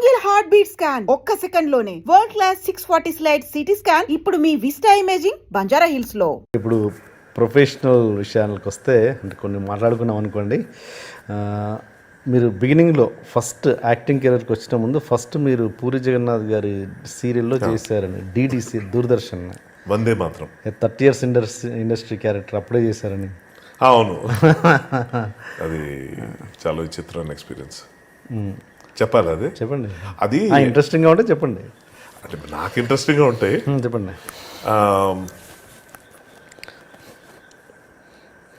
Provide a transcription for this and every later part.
Single heart beat scan ఒక్క second లోనే world class 640 slide CT scan ఇప్పుడు మీ vista imaging Banjara hills లో. ఇప్పుడు ప్రొఫెషనల్ విషయాలకు వస్తే అంటే కొన్ని మాట్లాడుకున్నాం అనుకోండి. మీరు బిగినింగ్లో ఫస్ట్ యాక్టింగ్ కెరీర్కి వచ్చిన ముందు ఫస్ట్ మీరు పూరి జగన్నాథ్ గారి సీరియల్లో చేశారని, డిడిసి దూరదర్శన్ వందే మాత్రం 30 years ఇండస్ట్రీ క్యారెక్టర్ అప్పుడే చేశారని. అవును, అది చాలా విచిత్రమైన ఎక్స్పీరియన్స్. చెప్పాలి అది? చెప్పండి. అది ఇంట్రెస్టింగ్గా ఉంటే చెప్పండి. అంటే నాకు ఇంట్రెస్టింగ్గా ఉంటాయి, చెప్పండి.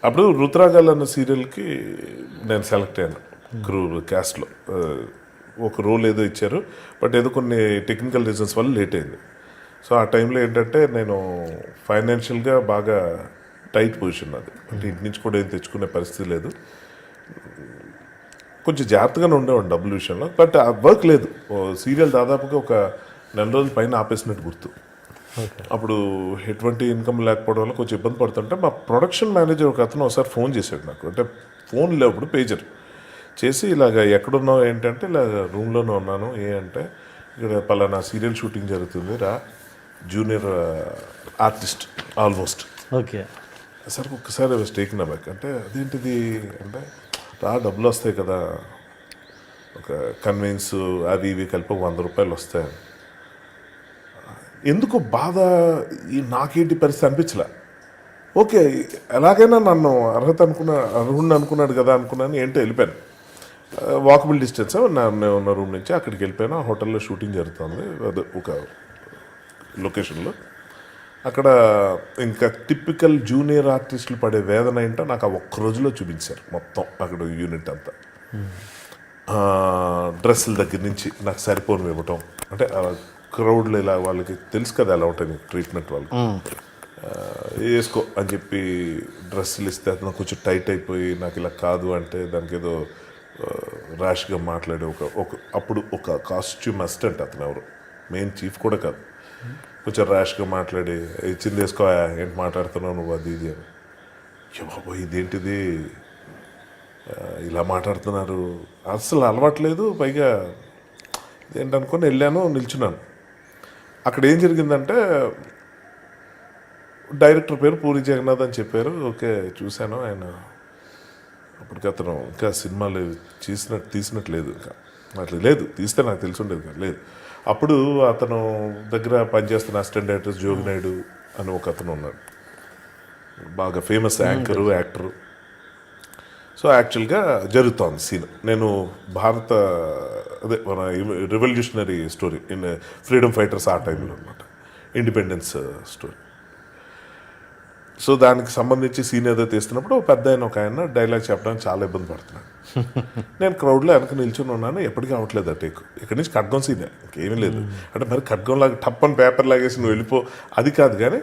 అప్పుడు రుద్రాగాల్ అన్న సీరియల్కి నేను సెలెక్ట్ అయ్యాను క్యాస్ట్లో. ఒక రోల్ ఏదో ఇచ్చారు, బట్ ఏదో కొన్ని టెక్నికల్ రీజన్స్ వల్ల లేట్ అయింది. సో ఆ టైంలో ఏంటంటే నేను ఫైనాన్షియల్గా బాగా టైట్ పొజిషన్ అది, అంటే ఇంటి నుంచి కూడా ఏం తెచ్చుకునే పరిస్థితి లేదు. కొంచెం జాగ్రత్తగానే ఉండేవాడు డబ్బుల విషయంలో, బట్ ఆ వర్క్ లేదు. సీరియల్ దాదాపుగా ఒక 4 రోజుల పైన ఆపేసినట్టు గుర్తు. అప్పుడు ఎటువంటి ఇన్కమ్ లేకపోవడం వల్ల కొంచెం ఇబ్బంది పడుతుంటే మా ప్రొడక్షన్ మేనేజర్ ఒక అతను ఒకసారి ఫోన్ చేశాడు నాకు. అంటే ఫోన్ లేప్పుడు పేజర్ చేసి ఇలాగ ఎక్కడున్నావు ఏంటంటే ఇలా రూమ్లోనే ఉన్నాను. అంటే ఇక్కడ పలానా సీరియల్ షూటింగ్ జరుగుతుంది రా, junior artist almost. Okay sir ఒక్కసారి స్టేక్ నా బ్యాక్ అంటే అదేంటిది అంటే రా, డబ్బులు వస్తాయి కదా, ఒక కన్వీన్స్ అవి ఇవి కలిపి 100 రూపాయలు వస్తాయి. ఎందుకు బాధ, ఈ నాకేంటి పరిస్థితి అనిపించలే. ఓకే ఎలాగైనా నన్ను అర్హుడిని అనుకున్నాడు కదా అనుకున్నాను. ఏంటో వెళ్ళిపోయాను. వాకబుల్ డిస్టెన్స్ నేను ఉన్న రూమ్ నుంచి అక్కడికి వెళ్ళిపోయాను. ఆ హోటల్లో షూటింగ్ జరుగుతుంది అది ఒక లొకేషన్లో. అక్కడ ఇంకా టిపికల్ జూనియర్ ఆర్టిస్టులు పడే వేదన ఏంటో నాకు ఆ ఒక్క రోజులో చూపించారు మొత్తం అక్కడ యూనిట్ అంతా. డ్రెస్సుల దగ్గర నుంచి నాకు సరిపోను ఇవ్వటం, అంటే క్రౌడ్లో ఇలా వాళ్ళకి తెలుసు కదా ఎలా ఉంటాయి ట్రీట్మెంట్, వాళ్ళకి వేసుకో అని చెప్పి డ్రెస్సులు ఇస్తే అతను కొంచెం టైట్ అయిపోయి నాకు ఇలా కాదు అంటే దానికి ఏదో ర్యాష్గా మాట్లాడే అప్పుడు ఒక కాస్ట్యూమ్ అసిస్టెంట్ అతను, ఎవరు మెయిన్ చీఫ్ కూడా కాదు, కొంచెం ర్యాష్గా మాట్లాడి ఇచ్చింది వేసుకో ఏంటి మాట్లాడుతున్నావు నువ్వు అది ఇది అని. బాబోయ్ ఇదేంటిది ఇలా మాట్లాడుతున్నారు, అసలు అలవాట్లేదు, పైగా ఏంటనుకొని వెళ్ళాను, నిల్చున్నాను. అక్కడ ఏం జరిగిందంటే డైరెక్టర్ పేరు పూరి జగన్నాథ్ అని చెప్పారు. ఓకే చూశాను. ఆయన అప్పటికి అతను ఇంకా సినిమాలు తీసినట్టు లేదు, ఇంకా అట్లా లేదు, తీస్తే నాకు తెలిసి ఉండేది కదా, లేదు. అప్పుడు అతను దగ్గర పనిచేస్తున్న అసిస్టెంట్ డైరెక్టర్ జోగి నాయుడు అని ఒక అతను ఉన్నాడు, బాగా ఫేమస్ యాంకరు, యాక్టరు. సో యాక్చువల్గా జరుగుతోంది సీన్. నేను అదే మన revolutionary story in freedom fighters ఆ టైంలో అనమాట, ఇండిపెండెన్స్ స్టోరీ. సో దానికి సంబంధించి సీన్ ఏదో తీస్తున్నప్పుడు పెద్ద ఒక ఆయన డైలాగ్ చెప్పడానికి చాలా ఇబ్బంది పడుతున్నాను. నేను క్రౌడ్లో వెనక నిల్చుని ఉన్నాను, ఎప్పటికీ అవ్వట్లేదు ఆ టేక్. ఇక్కడి నుంచి ఖడ్గం సీనే, ఇంకేమీ లేదు. అంటే మరి ఖడ్గంలాగా టప్పని పేపర్ లాగేసి నువ్వు వెళ్ళిపో అది కాదు, కానీ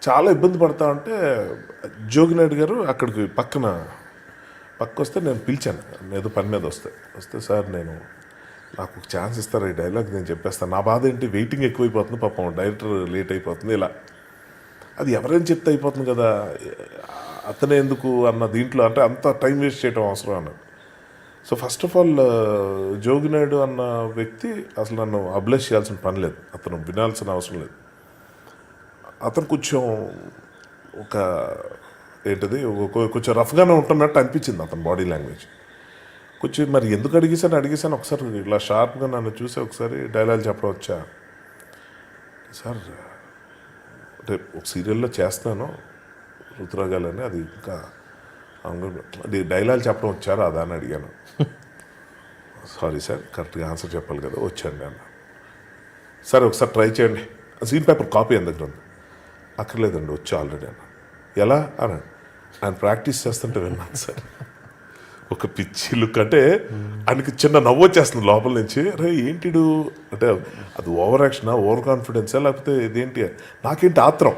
చాలా ఇబ్బంది పడతా ఉంటే జోగి నాయుడు గారు అక్కడికి పక్క వస్తే నేను పిలిచాను, ఏదో పని మీద వస్తే సార్ నాకు ఒక ఛాన్స్ ఇస్తారా, ఈ డైలాగ్ నేను చెప్పేస్తాను, నా బాధ ఏంటి వెయిటింగ్ ఎక్కువైపోతుంది, పాపం డైరెక్టర్ లేట్ అయిపోతుంది, ఇలా అది ఎవరైనా చెప్తే అయిపోతుంది కదా, అతనే ఎందుకు అన్న దీంట్లో అంటే అంత టైం వేస్ట్ చేయడం అవసరం అన్నది. సో ఫస్ట్ ఆఫ్ ఆల్ జోగి నాయుడు అన్న వ్యక్తి అసలు నన్ను అబ్లెస్ చేయాల్సిన పని లేదు, అతను వినాల్సిన అవసరం లేదు. అతను కొంచెం ఒక ఏంటిది కొంచెం రఫ్గానే ఉంటున్నట్టు అనిపించింది అతని బాడీ లాంగ్వేజ్. కొంచెం మరి ఎందుకు అడిగేశాను ఒకసారి ఇలా షార్ప్గా నన్ను చూసి ఒకసారి డైలాగ్ చెప్పడం వచ్చా సార్, అంటే ఒక సీరియల్లో చేస్తాను రుతురాగాలని, అది ఇంకా డైలాగ్ చెప్పడం వచ్చారు అదా అని అడిగాను. సారీ సార్ కరెక్ట్గా ఆన్సర్ చెప్పాలి కదా, వచ్చాను అన్న. సరే ఒకసారి ట్రై చేయండి, సీన్ పేపర్ కాపీ ఎంత దగ్గర ఉంది, అక్కర్లేదండి వచ్చి ఆల్రెడీ అన్న. ఎలా అని ఆయన ప్రాక్టీస్ చేస్తుంటే విన్నాను సార్. ఒక పిచ్చి లుక్, అంటే ఆయనకి చిన్న నవ్వు వచ్చేస్తుంది లోపల నుంచి. రే ఏంటిడు అంటే అది ఓవర్ యాక్షనా, ఓవర్ కాన్ఫిడెన్సా, లేకపోతే ఇదేంటి, నాకేంటి ఆత్రం.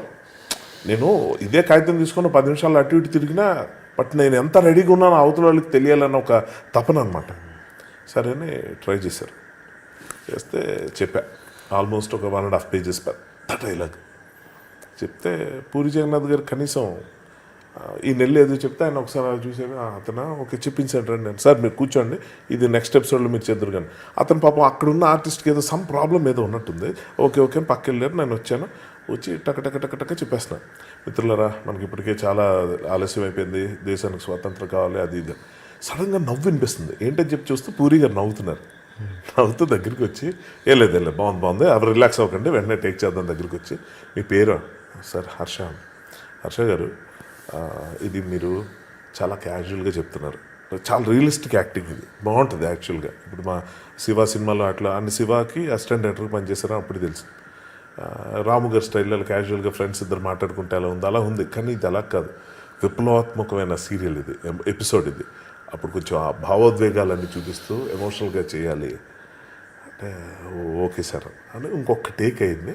నేను ఇదే కాగితం తీసుకుని 10 నిమిషాలు అటు ఇటు తిరిగినా, బట్ నేను ఎంత రెడీగా ఉన్నానో అవతల వాళ్ళకి తెలియాలన్న ఒక తపన అనమాట. సరే అని ట్రై చేస్తే చెప్పా, ఆల్మోస్ట్ ఒక 1.5 pages పెద్ద డైలాగ్ చెప్తే పూరి జగన్నాథ్ గారు కనీసం ఈ నెల ఏదో చెప్తే ఆయన ఒకసారి అలా చూసాను, అతను ఓకే చెప్పించాడు రండి నేను, సార్ మీరు కూర్చోండి ఇది నెక్స్ట్ ఎపిసోడ్లో మీరు చేద్దరు కానీ. అతను పాపం అక్కడ ఉన్న ఆర్టిస్ట్కి ఏదో సమ్ ప్రాబ్లం ఏదో ఉన్నట్టుంది. ఓకే ఓకే అని పక్కకి వెళ్ళారు. నేను వచ్చాను, వచ్చి టక చెప్పేస్తున్నాను, మిత్రులరా మనకి ఇప్పటికే చాలా ఆలస్యం అయిపోయింది, దేశానికి స్వాతంత్రం కావాలి అది ఇది. సడన్గా నవ్వు వినిపిస్తుంది. ఏంటని చెప్పి చూస్తే పూరి గారు నవ్వుతున్నారు. నవ్వుతూ దగ్గరికి వచ్చి ఏం లేదు బాగుంది అవి రిలాక్స్ అవ్వకండి వెంటనే టేక్ చేద్దాం. దగ్గరికి వచ్చి మీ పేరు? సార్ హర్ష గారు ఇది మీరు చాలా క్యాజువల్గా చెప్తున్నారు, చాలా రియలిస్టిక్ యాక్టింగ్, ఇది బాగుంటుంది యాక్చువల్గా. ఇప్పుడు మా శివ సినిమాలో అట్లా అన్ని శివాకి అసిస్టెంట్ డైరెక్టర్కి పనిచేస్తారో అప్పుడు తెలుసు. రాము గారి స్టైల్లో క్యాజువల్గా ఫ్రెండ్స్ ఇద్దరు మాట్లాడుకుంటే అలా ఉంది, అలా ఉంది. కానీ ఇది అలా కాదు, విప్లవాత్మకమైన సీరియల్ ఇది, ఎపిసోడ్ ఇది. అప్పుడు కొంచెం ఆ భావోద్వేగాలన్నీ చూపిస్తూ ఎమోషనల్గా చేయాలి అంటే ఓకే సార్ అని ఇంకొక టేక్ అయింది,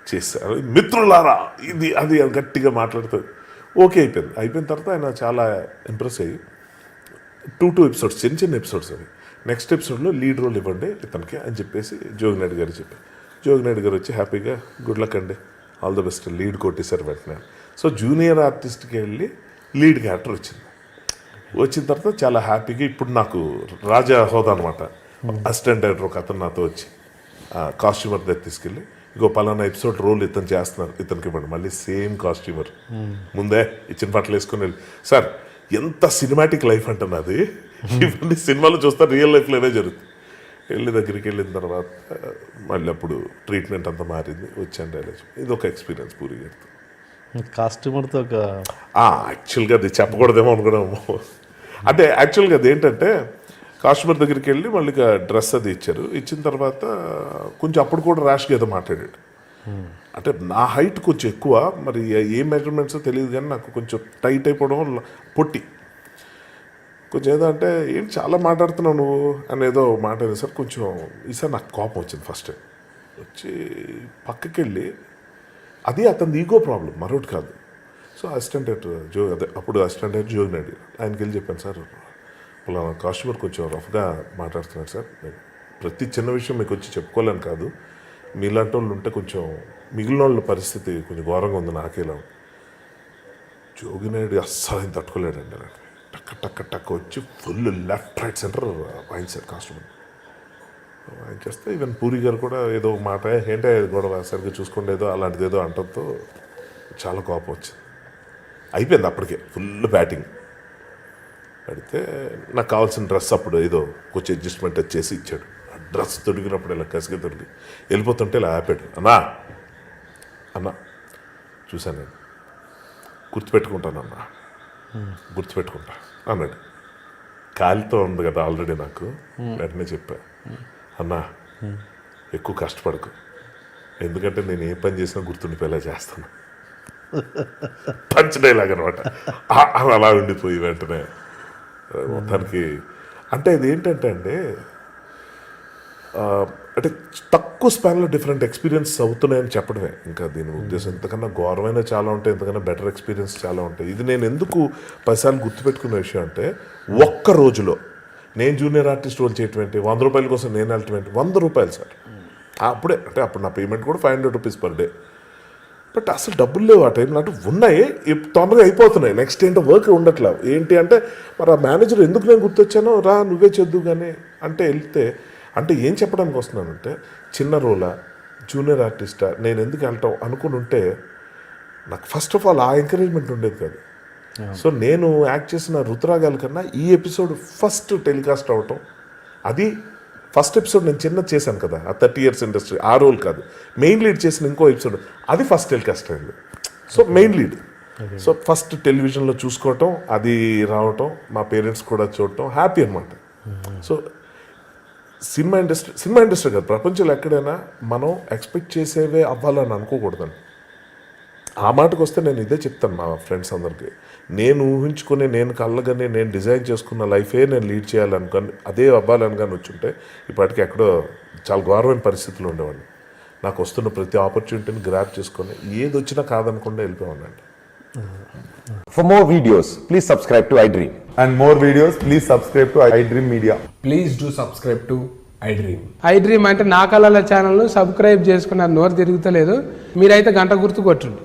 చేశారు. మిత్రులారా ఇది అది గట్టిగా మాట్లాడుతుంది. ఓకే అయిపోయిన తర్వాత ఆయన చాలా ఇంప్రెస్ అయ్యి 2 ఎపిసోడ్స్ చిన్న ఎపిసోడ్స్ అవి. నెక్స్ట్ ఎపిసోడ్లో లీడ్ రోల్ ఇవ్వండి ఇతనికి అని చెప్పేసి జోగినాయుడు గారు చెప్పారు. జోగినాయుడు గారు వచ్చి హ్యాపీగా గుడ్ లక్ అండి ఆల్ ద బెస్ట్ లీడ్ కొట్టేశారు వెంటనే. సో జూనియర్ ఆర్టిస్ట్కి వెళ్ళి లీడ్ క్యారెక్టర్ వచ్చిన తర్వాత చాలా హ్యాపీగా ఇప్పుడు నాకు రాజా హోదా అనమాట. అసిస్టెంట్ డైరెక్టర్ ఒక అతను నాతో వచ్చి కాస్ట్యూమర్ దగ్గర తీసుకెళ్ళి ఇంకో పలానా ఎపిసోడ్ రోల్ ఇతను చేస్తున్నారు ఇతనికి ఇవ్వండి. మళ్ళీ సేమ్ కాస్ట్యూమర్ ముందే ఇచ్చిన బట్టలు వేసుకుని వెళ్ళి సార్ ఎంత సినిమాటిక్ లైఫ్ అంటున్నా అది, ఇవన్నీ సినిమాలో చూస్తే రియల్ లైఫ్లో ఏదో జరుగుతుంది. దగ్గరికి వెళ్ళిన తర్వాత మళ్ళీ అప్పుడు ట్రీట్మెంట్ అంతా మారింది, వచ్చాను డైలాగ్. ఇది ఒక ఎక్స్పీరియన్స్ పూరి గారితో. కాస్ట్యూమర్తో ఒక యాక్చువల్గా అది చెప్పకూడదేమో అనుకున్నాము. అంటే యాక్చువల్గా అది ఏంటంటే కాస్ట్యూమర్ దగ్గరికి వెళ్ళి మళ్ళీ డ్రెస్ అది ఇచ్చారు. ఇచ్చిన తర్వాత కొంచెం అప్పుడు కూడా ర్యాష్గా ఏదో మాట్లాడాడు. అంటే నా హైట్ కొంచెం ఎక్కువ, మరి ఏ మెజర్మెంట్స్ తెలియదు కానీ నాకు కొంచెం టైట్ అయిపోవడం, పొట్టి కొంచెం ఏదో అంటే ఏంటి చాలా మాట్లాడుతున్నావు నువ్వు అని ఏదో మాట్లాడింది సార్. కొంచెం ఈసారి నాకు కోపం వచ్చింది ఫస్ట్ టైం. వచ్చి పక్కకి వెళ్ళి అది అతని ఈగో ప్రాబ్లం మరొకటి కాదు. సో అసిస్టెంట్ డైరెక్టర్ అప్పుడు అసిస్టెంట్ డైరెక్టర్ జోగినాయుడు ఆయనకి వెళ్ళి చెప్పాను, సార్ అలా కాస్ట్యూమర్ కొంచెం రఫ్గా మాట్లాడుతున్నాడు సార్, ప్రతి చిన్న విషయం మీకు వచ్చి చెప్పుకోలేను కాదు, మీలాంటి వాళ్ళు ఉంటే కొంచెం మిగిలిన వాళ్ళ పరిస్థితి కొంచెం ఘోరంగా ఉంది నాకేలా. జోగినాయుడు అస్సలు ఆయన తట్టుకోలేడండి. టక్క వచ్చి ఫుల్ లెఫ్ట్ రైట్ సెంటర్ వాయించారు కాస్ట్యూమర్. ఆయన చేస్తే ఈవెన్ పూరి గారు కూడా ఏదో మాట ఏంటో గొడవ సరిగ్గా చూసుకోండి ఏదో అలాంటిది ఏదో అంటంతో చాలా కోపం వచ్చింది. అయిపోయింది అప్పటికే ఫుల్ బ్యాటింగ్. అడిగితే నాకు కావాల్సిన డ్రెస్ అప్పుడు ఏదో కొంచెం అడ్జస్ట్మెంట్ చేసి ఇచ్చాడు. ఆ డ్రెస్ తొడిగినప్పుడు ఇలా కసిగా తొడిగి వెళ్ళిపోతుంటే ఇలా ఆపాడు. అన్నా చూశాను నేను, గుర్తుపెట్టుకుంటానన్నా గుర్తుపెట్టుకుంటా అన్నాడు. కాలితో ఉంది కదా ఆల్రెడీ నాకు. వెంటనే చెప్పా, అన్నా ఎక్కువ కష్టపడకు, ఎందుకంటే నేను ఏ పని చేసినా గుర్తుండిపోయేలా చేస్తాను. పంచ్ డైలాగ్ అనమాట. అలా ఉండిపోయి వెంటనే మొత్తానికి అంటే ఇది ఏంటంటే అంటే తక్కువ స్పాన్లో డిఫరెంట్ ఎక్స్పీరియన్స్ అవుతున్నాయని చెప్పడమే ఇంకా దీని ఉద్దేశం. ఇంతకన్నా ఘోరమైన చాలా ఉంటాయి, ఇంతకన్నా బెటర్ ఎక్స్పీరియన్స్ చాలా ఉంటాయి. ఇది నేను ఎందుకు 10 సార్లు గుర్తుపెట్టుకున్న విషయం అంటే ఒక్క రోజులో నేను జూనియర్ ఆర్టిస్ట్ రోల్ చేయటం ఏంటి, 100 రూపాయల కోసం నేను వెళ్ళటం ఏంటి, 100 రూపాయలు సార్ అప్పుడే. అంటే అప్పుడు నా పేమెంట్ కూడా 500 రూపీస్ పర్ డే. బట్ అసలు డబ్బులు లేవు ఆ టైంలో. అంటే ఉన్నాయి, తొందరగా అయిపోతున్నాయి. నెక్స్ట్ ఏంటో వర్క్ ఉండట్లేదు. ఏంటి అంటే మరి ఆ మేనేజర్ ఎందుకు నేను గుర్తొచ్చానో, రా నువ్వే చేద్దు కానీ అంటే వెళ్తే అంటే ఏం చెప్పడానికి వస్తున్నానంటే చిన్న రోలా జూనియర్ ఆర్టిస్టా నేను ఎందుకు వెళ్తాం అనుకుని ఉంటే నాకు ఫస్ట్ ఆఫ్ ఆల్ ఆ ఎంకరేజ్మెంట్ ఉండేది కాదు. సో నేను యాక్ట్ చేసిన రుతురాగాల కన్నా ఈ ఎపిసోడ్ ఫస్ట్ టెలికాస్ట్ అవటం, అది ఫస్ట్ ఎపిసోడ్ నేను చిన్నది చేశాను కదా ఆ 30 years ఇండస్ట్రీ, ఆ రోల్ కాదు, మెయిన్ లీడ్ చేసిన ఇంకో ఎపిసోడ్ అది ఫస్ట్ టెలికాస్ట్ అయింది. So main lead, so first టెలివిజన్లో చూసుకోవటం, అది రావటం, మా పేరెంట్స్ కూడా చూడటం హ్యాపీ అనమాట. సో సినిమా ఇండస్ట్రీ కాదు, ప్రపంచంలో ఎక్కడైనా మనం ఎక్స్పెక్ట్ చేసేవే అవ్వాలని అనుకోకూడదండి. ఆ మాటకు వస్తే నేను ఇదే చెప్తాను మా ఫ్రెండ్స్ అందరికీ, నేను ఊహించుకుని నేను కళ్ళగానే నేను డిజైన్ చేసుకున్న లైఫే నేను లీడ్ చేయాలనుకొని అదే అవ్వాలని కానీ వచ్చుంటే ఇప్పటికి ఎక్కడో చాలా ఘోరమైన పరిస్థితులు ఉండేవాడిని. నాకు వస్తున్న ప్రతి ఆపర్చునిటీని గ్రాప్ చేసుకొని ఏది వచ్చినా కాదనకుండా వెళ్ళిపోయానండి. For more videos, please subscribe to iDream. And more videos, please subscribe to iDream Media. Please do subscribe to iDream. iDream అంటే నా కళల ఛానల్ను సబ్స్క్రైబ్ చేసుకున్నారు, నోరు తిరుగుతలేదు, మీరైతే గంట గుర్తు కొట్టండి.